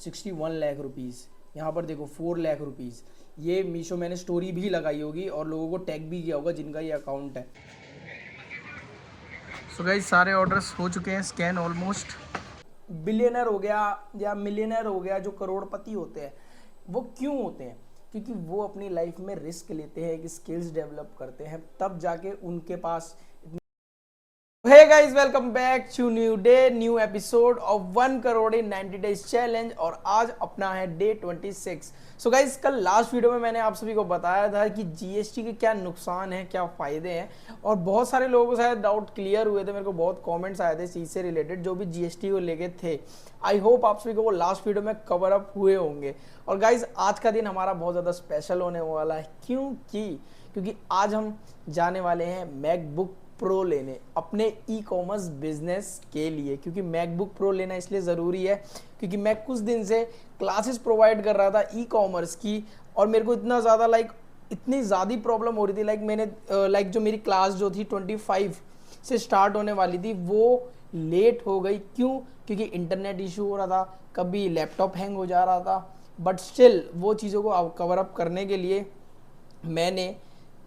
61 lakh rupees. यहाँ पर देखो 4 लाख रुपीज़। ये मीशो मैंने स्टोरी भी लगाई होगी और लोगों को टैग भी किया होगा जिनका ये अकाउंट है। सो गाइस सारे ऑर्डर्स हो चुके हैं स्कैन ऑलमोस्ट। बिलियनर हो गया या मिलियनर हो गया, जो करोड़पति होते हैं वो क्यों होते हैं? क्योंकि वो अपनी लाइफ में रिस्क लेते हैं, कि स्किल्स डेवलप करते हैं, तब जाके उनके पास। Hey guys, welcome back to new day, new episode of 1 crore in 90 days challenge. और आज अपना है डे 26। सो गाइज कल लास्ट वीडियो में मैंने आप सभी को बताया था कि जीएसटी के क्या नुकसान है, क्या फ़ायदे हैं, और बहुत सारे लोगों को शायद डाउट क्लियर हुए थे। मेरे को बहुत कमेंट्स आए थे इस चीज़ से रिलेटेड जो भी जीएसटी को लेके थे। आई होप आप सभी को वो लास्ट वीडियो में कवर अप हुए होंगे। और गाइज आज का दिन हमारा बहुत ज़्यादा स्पेशल होने वाला है। क्योंकि आज हम जाने वाले हैं मैकबुक प्रो लेने अपने ई कॉमर्स बिजनेस के लिए। क्योंकि मैकबुक प्रो लेना इसलिए ज़रूरी है क्योंकि मैं कुछ दिन से क्लासेस प्रोवाइड कर रहा था ई कॉमर्स की, और मेरे को इतना ज़्यादा इतनी ज़्यादा प्रॉब्लम हो रही थी। जो मेरी क्लास जो थी 25 से स्टार्ट होने वाली थी वो लेट हो गई। क्यों? क्योंकि इंटरनेट इशू हो रहा था, कभी लैपटॉप हैंग हो जा रहा था। बट स्टिल वो चीज़ों को कवर अप करने के लिए मैंने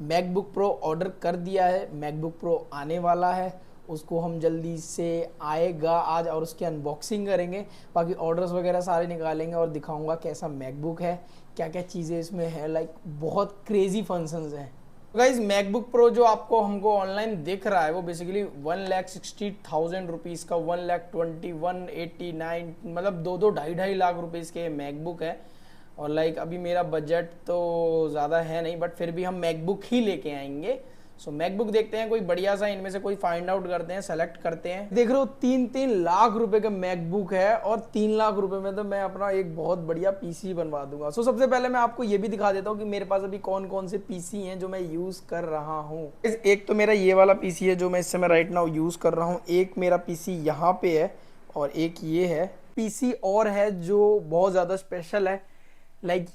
मैकबुक प्रो ऑर्डर कर दिया है। मैकबुक प्रो आने वाला है, उसको हम जल्दी से आएगा आज और उसकी अनबॉक्सिंग करेंगे। बाकी ऑर्डर्स वगैरह सारे निकालेंगे और दिखाऊंगा कैसा मैकबुक है, क्या क्या चीज़ें इसमें है। बहुत क्रेजी फंक्शंस हैं। गाइज मैकबुक प्रो जो आपको हमको ऑनलाइन दिख रहा है वो बेसिकली 1,60,000 रुपीज़ का 1,21,189 मतलब 2-2 ढाई लाख रुपीज़ के मैकबुक है। और अभी मेरा बजट तो ज़्यादा है नहीं, बट फिर भी हम मैकबुक ही लेके आएंगे। सो मैकबुक देखते हैं कोई बढ़िया सा इनमें से कोई फाइंड आउट करते हैं, सेलेक्ट करते हैं। देख रहे हो 3-3 लाख रुपए का मैकबुक है, और 3 लाख रुपए में तो मैं अपना एक बहुत बढ़िया पीसी बनवा दूंगा। सो सबसे पहले मैं आपको ये भी दिखा देता हूँ कि मेरे पास अभी कौन कौन से पीसी हैं जो मैं यूज़ कर रहा हूँ। एक तो मेरा ये वाला पीसी है जो मैं इस समय राइट नाउ यूज़ कर रहा हूँ। एक मेरा पीसी यहाँ पे है और एक ये है। पीसी और है जो बहुत ज़्यादा स्पेशल है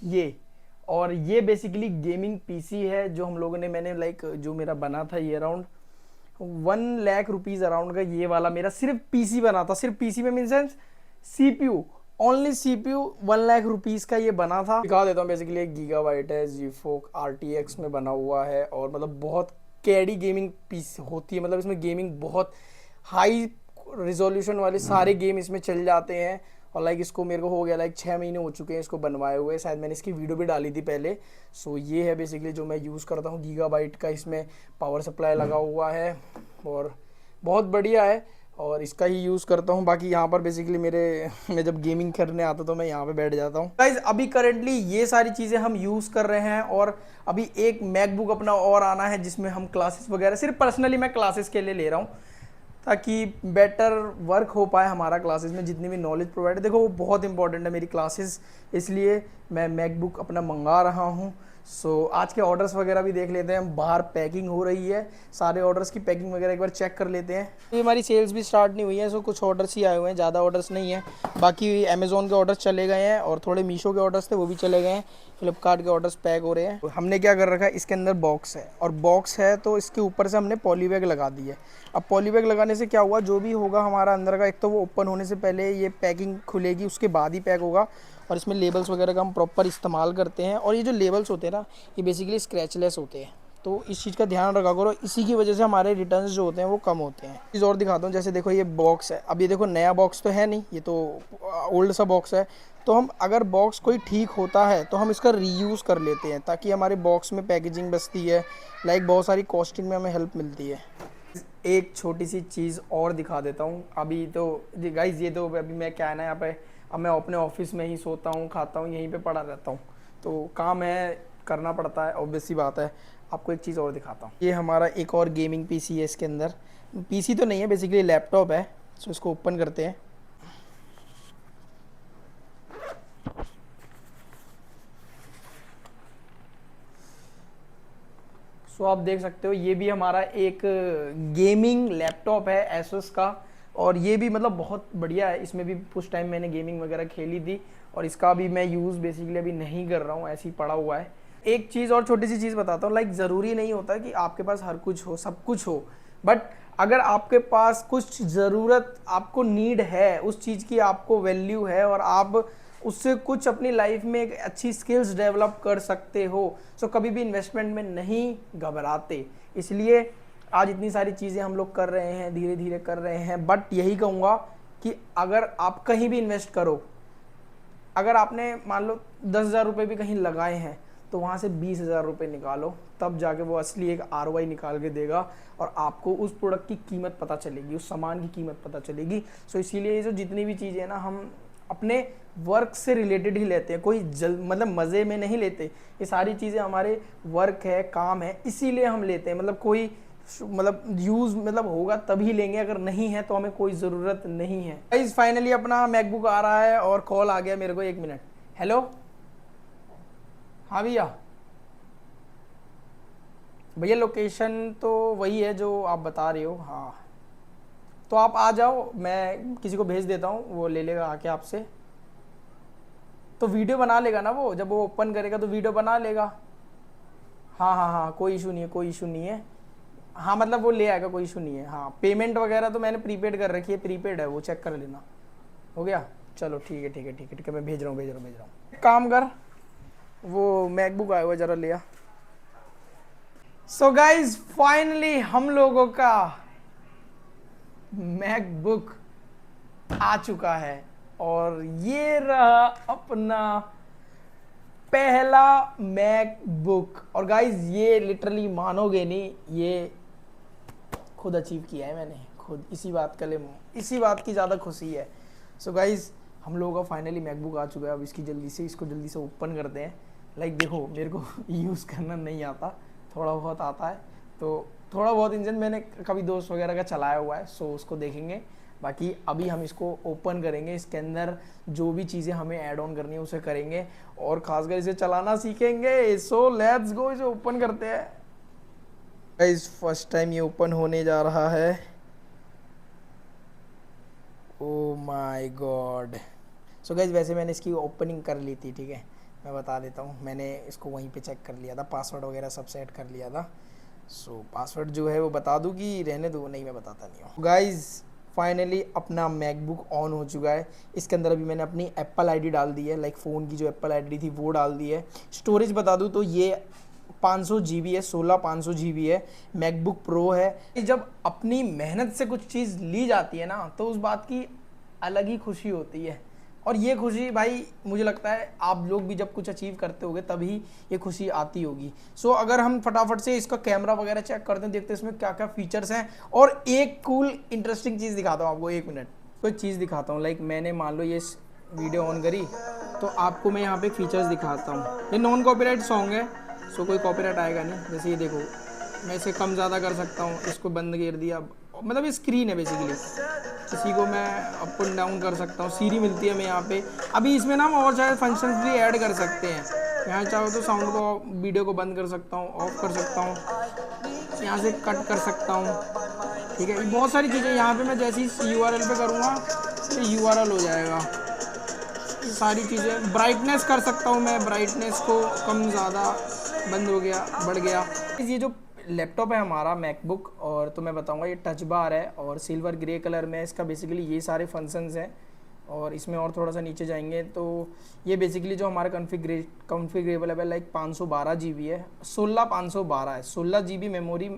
ये, और ये बेसिकली गेमिंग पीसी है जो हम लोगों ने मैंने जो मेरा बना था ये अराउंड 1 लाख रुपीज़ अराउंड का ये वाला मेरा सिर्फ पीसी बना था। सिर्फ पीसी में mean sense CPU, only CPU 1 lakh rupees का ये बना था। दिखा देता हूँ। बेसिकली 1 गीगाबाइट है, जीफोक RTX में बना हुआ है, और मतलब बहुत कैडी गेमिंग पीसी होती है। मतलब इसमें गेमिंग बहुत हाई रिजोल्यूशन वाले सारे गेम इसमें चल जाते हैं। और इसको मेरे को हो गया 6 महीने हो चुके हैं इसको बनवाए हुए। शायद मैंने इसकी वीडियो भी डाली थी पहले। सो ये है बेसिकली जो मैं यूज़ करता हूँ। गीगाबाइट का इसमें पावर सप्लाई लगा हुआ है और बहुत बढ़िया है, और इसका ही यूज़ करता हूँ। बाकी यहाँ पर बेसिकली मैं जब गेमिंग करने आता तो मैं यहाँ पे बैठ जाता हूँ। गाइस अभी करेंटली ये सारी चीज़ें हम यूज़ कर रहे हैं, और अभी एक मैकबुक अपना और आना है जिसमें हम क्लासेस वगैरह, सिर्फ पर्सनली मैं क्लासेस के लिए ले रहा हूँ ताकि बेटर वर्क हो पाए हमारा क्लासेस में। जितनी भी नॉलेज प्रोवाइड है, देखो वो बहुत इंपॉर्टेंट है मेरी क्लासेस, इसलिए मैं मैकबुक अपना मंगा रहा हूँ। सो आज के ऑर्डर्स वगैरह भी देख लेते हैं हम। बाहर पैकिंग हो रही है, सारे ऑर्डर्स की पैकिंग वगैरह एक बार चेक कर लेते हैं। ये हमारी सेल्स भी स्टार्ट नहीं हुई है, सो कुछ ऑर्डर्स ही आए हुए हैं, ज़्यादा ऑर्डर्स नहीं है। बाकी अमेज़ॉन के ऑर्डर्स चले गए हैं, और थोड़े मीशो के ऑर्डर्स थे वो भी चले गए हैं। फ्लिपकार्ट के ऑर्डर्स पैक हो रहे हैं। हमने क्या कर रखा है, इसके अंदर बॉक्स है, और बॉक्स है तो इसके ऊपर से हमने पॉलीबैग लगा दी है। अब पॉलीबैग लगाने से क्या हुआ, जो भी होगा हमारा अंदर का, एक तो वो ओपन होने से पहले ये पैकिंग खुलेगी, उसके बाद ही पैक होगा। और इसमें लेबल्स वगैरह का हम प्रॉपर इस्तेमाल करते हैं, और ये जो लेबल्स होते हैं ना, ये बेसिकली स्क्रैचलेस होते हैं, तो इस चीज़ का ध्यान रखा करो। इसी की वजह से हमारे रिटर्न्स जो होते हैं वो कम होते हैं। चीज़ और दिखाता हूँ, जैसे देखो ये बॉक्स है। अब ये देखो नया बॉक्स तो है नहीं, ये तो ओल्ड सा बॉक्स है। तो हम अगर बॉक्स कोई ठीक होता है तो हम इसका रीयूज़ कर लेते हैं, ताकि हमारे बॉक्स में पैकेजिंग बचती है। बहुत सारी कॉस्टिंग में हमें हेल्प मिलती है। एक छोटी सी चीज़ और दिखा देता हूँ। अभी तो गाइज ये तो अभी मैं क्या है ना, यहाँ पे अब मैं अपने ऑफिस में ही सोता हूँ, खाता हूँ, यहीं पे पड़ा रहता हूँ, तो काम है, करना पड़ता है, ऑब्वियस सी बात है। आपको एक चीज़ और दिखाता हूँ। ये हमारा एक और गेमिंग पीसी है। इसके अंदर पीसी तो नहीं है, बेसिकली लैपटॉप है। सो इसको ओपन करते हैं। सो आप देख सकते हो ये भी हमारा एक गेमिंग लैपटॉप है एसोस का, और ये भी मतलब बहुत बढ़िया है। इसमें भी कुछ टाइम मैंने गेमिंग वगैरह खेली थी, और इसका भी मैं यूज़ बेसिकली अभी नहीं कर रहा हूँ, ऐसे ही पड़ा हुआ है। एक चीज़ और छोटी सी चीज़ बताता हूँ। ज़रूरी नहीं होता कि आपके पास हर कुछ हो, सब कुछ हो, बट अगर आपके पास कुछ ज़रूरत, आपको नीड है उस चीज़ की, आपको वैल्यू है, और आप उससे कुछ अपनी लाइफ में एक अच्छी स्किल्स डेवलप कर सकते हो। सो कभी भी इन्वेस्टमेंट में नहीं घबराते। इसलिए आज इतनी सारी चीज़ें हम लोग कर रहे हैं, धीरे धीरे कर रहे हैं। बट यही कहूँगा कि अगर आप कहीं भी इन्वेस्ट करो, अगर आपने मान लो 10,000 रुपये भी कहीं लगाए हैं तो वहाँ से 20,000 रुपये निकालो, तब जाके वो असली एक ROI निकाल के देगा और आपको उस प्रोडक्ट की कीमत पता चलेगी, उस सामान की कीमत पता चलेगी। सो इसीलिए ये जो जितनी भी चीज़ें ना हम अपने वर्क से रिलेटेड ही लेते हैं, कोई मतलब मज़े में नहीं लेते। ये सारी चीज़ें हमारे वर्क है, काम है, इसीलिए हम लेते हैं। मतलब कोई मतलब यूज़ मतलब होगा तभी लेंगे, अगर नहीं है तो हमें कोई ज़रूरत नहीं है। गाइस फाइनली अपना मैकबुक आ रहा है और कॉल आ गया मेरे को। 1 मिनट। हेलो, हाँ भैया। भैया लोकेशन तो वही है जो आप बता रहे हो। हाँ तो आप आ जाओ, मैं किसी को भेज देता हूँ, वो ले लेगा आके आपसे। तो वीडियो बना लेगा ना वो, जब वो ओपन करेगा तो वीडियो बना लेगा। हाँ हाँ हाँ, कोई इशू नहीं है, कोई इशू नहीं है। हाँ मतलब वो ले आएगा, कोई इशू नहीं है। हाँ पेमेंट वगैरह तो मैंने प्रीपेड कर रखी है, प्रीपेड है वो, चेक कर लेना। हो गया, चलो ठीक है ठीक है ठीक है ठीक है, मैं भेज रहा हूँ भेज रहा हूँ भेज रहा हूँ। काम कर, वो मैकबुक आया हुआ जरा लिया। सो गाइज फाइनली हम लोगों का मैकबुक आ चुका है और ये रहा अपना पहला मैकबुक। और गाइज ये लिटरली मानोगे नहीं, ये खुद अचीव किया है मैंने खुद। इसी बात की ज़्यादा खुशी है। सो गाइज हम लोगों का फाइनली मैकबुक आ चुका है। अब इसको जल्दी से ओपन करते हैं। लाइक देखो मेरे को यूज़ करना नहीं आता, थोड़ा बहुत आता है। तो थोड़ा बहुत इंजन मैंने कभी दोस्त वगैरह का चलाया हुआ है, सो उसको देखेंगे। बाकी अभी हम इसको ओपन करेंगे, इसके अंदर जो भी चीज़ें हमें ऐड ऑन करनी है उसे करेंगे और खासकर इसे चलाना सीखेंगे। सो लेट्स गो, इसे ओपन करते हैं। गाइस फर्स्ट टाइम ये ओपन होने जा रहा है। Oh my God. So guys वैसे मैंने इसकी ओपनिंग कर ली थी, ठीक है, मैं बता देता हूँ। मैंने इसको वहीं पे चेक कर लिया था, पासवर्ड वगैरह सब सेट कर लिया था। सो पासवर्ड जो है वो बता दूँ कि रहने दो? नहीं, मैं बताता नहीं हूँ। गाइस फाइनली अपना मैकबुक ऑन हो चुका है। इसके अंदर अभी मैंने अपनी एप्पल आईडी डाल दी है, लाइक फ़ोन की जो एप्पल आईडी थी वो डाल दी है। स्टोरेज बता दूँ तो ये 500 GB है, 500 GB है, मैकबुक प्रो है। जब अपनी मेहनत से कुछ चीज़ ली जाती है ना तो उस बात की अलग ही खुशी होती है। और ये खुशी भाई मुझे लगता है आप लोग भी जब कुछ अचीव करते होगे तभी ये खुशी आती होगी। सो अगर हम फटाफट से इसका कैमरा वगैरह चेक करते हैं, देखते हैं इसमें क्या क्या फीचर्स हैं। और एक कूल इंटरेस्टिंग चीज़ दिखाता हूँ आपको। 1 मिनट, कोई चीज़ दिखाता हूँ। लाइक मैंने मान लो ये वीडियो ऑन करी तो आपको मैं यहाँ पे फीचर्स दिखाता हूँ। ये नॉन कॉपीराइट सॉन्ग है, सो कोई कॉपीराइट आएगा नहीं। जैसे ये देखो, मैं इसे कम ज़्यादा कर सकता हूँ, इसको बंद कर दिया। मतलब ये स्क्रीन है बेसिकली, इसी को मैं अप एंड डाउन कर सकता हूँ। सीरी मिलती है हमें यहाँ पे। अभी इसमें ना हम और शायद फंक्शंस भी ऐड कर सकते हैं। यहाँ चाहो तो साउंड को, वीडियो को बंद कर सकता हूँ, ऑफ कर सकता हूँ, यहाँ से कट कर सकता हूँ, ठीक है। ये बहुत सारी चीज़ें यहाँ पे मैं जैसे ही URL पे करूँगा तो URL हो जाएगा। ये सारी चीज़ें, ब्राइटनेस कर सकता हूँ मैं, ब्राइटनेस को कम ज़्यादा, बंद हो गया, बढ़ गया। ये जो लैपटॉप है हमारा मैकबुक, और तो मैं बताऊंगा ये टच बार है और सिल्वर ग्रे कलर में इसका बेसिकली ये सारे फंक्शंस हैं। और इसमें और थोड़ा सा नीचे जाएंगे तो ये बेसिकली जो हमारा कॉन्फ़िगरेबल है लाइक 512 GB है, 512 है, 16 GB मेमोरी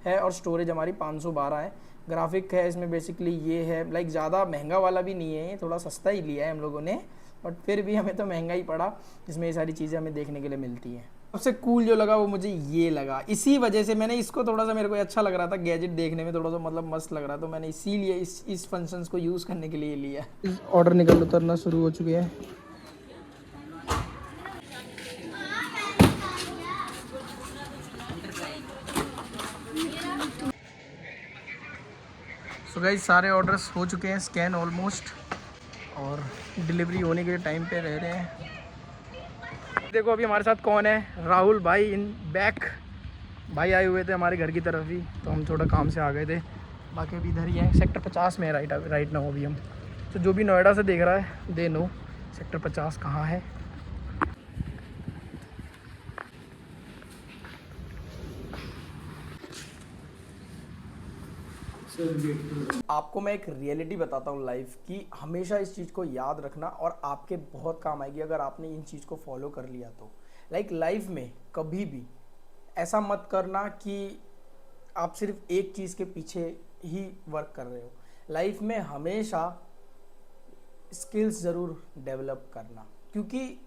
है और स्टोरेज हमारी 512 है। ग्राफिक है इसमें बेसिकली ये है, लाइक ज़्यादा महंगा वाला भी नहीं है, ये थोड़ा सस्ता ही लिया है हम लोगों ने, बट फिर भी हमें तो महंगा ही पड़ा। इसमें ये सारी चीज़ें हमें देखने के लिए मिलती हैं। सबसे कूल जो लगा वो मुझे ये लगा, इसी वजह से मैंने इसको थोड़ा सा, मेरे को अच्छा लग रहा था, गैजेट देखने में थोड़ा सा मतलब मस्त लग रहा था, तो मैंने इसीलिए इस फंक्शंस को यूज़ करने के लिए लिया। ऑर्डर निकल उतरना शुरू हो चुके हैं। सो गाइस सारे ऑर्डर्स हो चुके हैं स्कैन ऑलमोस्ट, और डिलीवरी होने के टाइम पे रह रहे हैं। देखो अभी हमारे साथ कौन है, राहुल भाई इन बैक। भाई आए हुए थे हमारे घर की तरफ ही, तो हम थोड़ा काम से आ गए थे। बाकी अभी इधर ही है, सेक्टर 50 में है राइट ना अभी हम। तो जो भी नोएडा से देख रहा है दे नो सेक्टर 50 कहाँ है। आपको मैं एक रियलिटी बताता हूँ लाइफ की, हमेशा इस चीज़ को याद रखना और आपके बहुत काम आएगी अगर आपने इन चीज़ को फॉलो कर लिया तो। लाइफ में कभी भी ऐसा मत करना कि आप सिर्फ एक चीज़ के पीछे ही वर्क कर रहे हो। लाइफ में हमेशा स्किल्स ज़रूर डेवलप करना, क्योंकि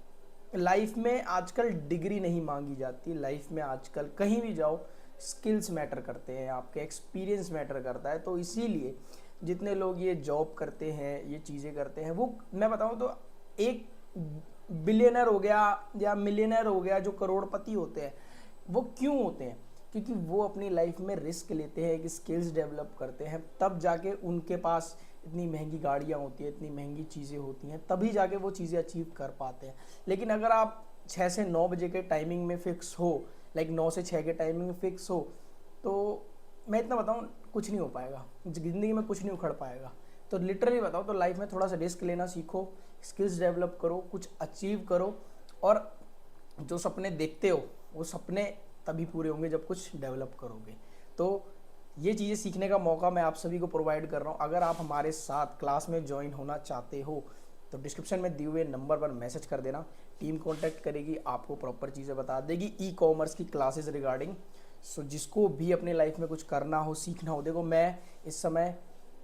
लाइफ में आजकल डिग्री नहीं मांगी जाती। लाइफ में आजकल कहीं भी जाओ स्किल्स मैटर करते हैं, आपके एक्सपीरियंस मैटर करता है। तो इसीलिए जितने लोग ये जॉब करते हैं, ये चीज़ें करते हैं, वो मैं बताऊं तो एक बिलियनर हो गया या मिलियनर हो गया, जो करोड़पति होते हैं, वो क्यों होते हैं? क्योंकि वो अपनी लाइफ में रिस्क लेते हैं, कि स्किल्स डेवलप करते हैं, तब जाके उनके पास इतनी महंगी गाड़ियाँ होती हैं, इतनी महंगी चीज़ें होती हैं, तभी जाके वो चीज़ें अचीव कर पाते हैं। लेकिन अगर आप 6 से 9 बजे के टाइमिंग में फ़िक्स हो, 9 से 6 के टाइमिंग में फ़िक्स हो, तो मैं इतना बताऊँ कुछ नहीं हो पाएगा, ज़िंदगी में कुछ नहीं उखड़ पाएगा। तो लिटरली बताओ तो लाइफ में थोड़ा सा रिस्क लेना सीखो, स्किल्स डेवलप करो, कुछ अचीव करो, और जो सपने देखते हो वो सपने तभी पूरे होंगे जब कुछ डेवलप करोगे। तो ये चीज़ें सीखने का मौका मैं आप सभी को प्रोवाइड कर रहा हूँ। अगर आप हमारे साथ क्लास में ज्वाइन होना चाहते हो तो डिस्क्रिप्शन में दिए हुए नंबर पर मैसेज कर देना, टीम कांटेक्ट करेगी, आपको प्रॉपर चीज़ें बता देगी ई कॉमर्स की क्लासेस रिगार्डिंग। सो जिसको भी अपने लाइफ में कुछ करना हो, सीखना हो, देखो मैं इस समय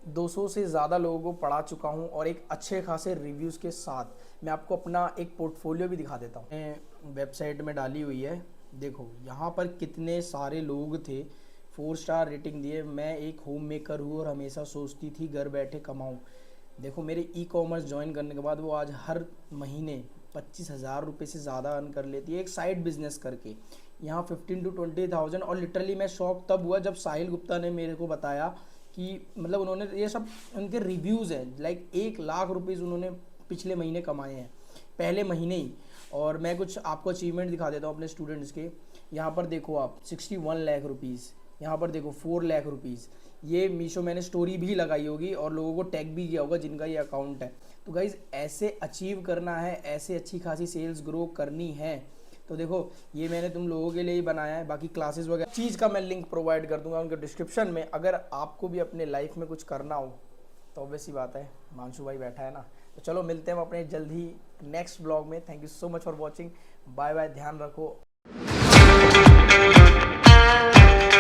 200 से ज़्यादा लोगों को पढ़ा चुका हूँ और एक अच्छे खासे रिव्यूज़ के साथ मैं आपको अपना एक पोर्टफोलियो भी दिखा देता हूँ। वेबसाइट में डाली हुई है, देखो यहाँ पर कितने सारे लोग थे, 4 स्टार रेटिंग दिए। मैं एक होम मेकर हूँ और हमेशा सोचती थी घर बैठे कमाऊँ। देखो मेरे ई कॉमर्स ज्वाइन करने के बाद वो आज हर महीने 25,000 रुपये से ज़्यादा अर्न कर लेती है, एक साइड बिजनेस करके। यहाँ 15 to 20,000। और लिटरली मैं शॉक तब हुआ जब साहिल गुप्ता ने मेरे को बताया कि मतलब उन्होंने ये सब उनके रिव्यूज़ हैं, 1,00,000 रुपीज़ उन्होंने पिछले महीने कमाए हैं, पहले महीने ही। और मैं कुछ आपको अचीवमेंट दिखा देता हूँ अपने स्टूडेंट्स के। यहाँ पर देखो आप 61 लाख रुपीज़, यहाँ पर देखो 4 लाख रुपीज़। ये मीशो मैंने स्टोरी भी लगाई होगी और लोगों को टैग भी किया होगा जिनका ये अकाउंट है। तो गाइज़ ऐसे अचीव करना है, ऐसे अच्छी खासी सेल्स ग्रो करनी है। तो देखो ये मैंने तुम लोगों के लिए ही बनाया है। बाकी क्लासेस वगैरह चीज़ का मैं लिंक प्रोवाइड कर दूंगा उनके डिस्क्रिप्शन में। अगर आपको भी अपने लाइफ में कुछ करना हो तो ऑब्वियस ही बात है, हिमांशु भाई बैठा है ना। तो चलो मिलते हैं अपने जल्द ही नेक्स्ट ब्लॉग में। Thank you so much for watching, bye bye, ध्यान रखो।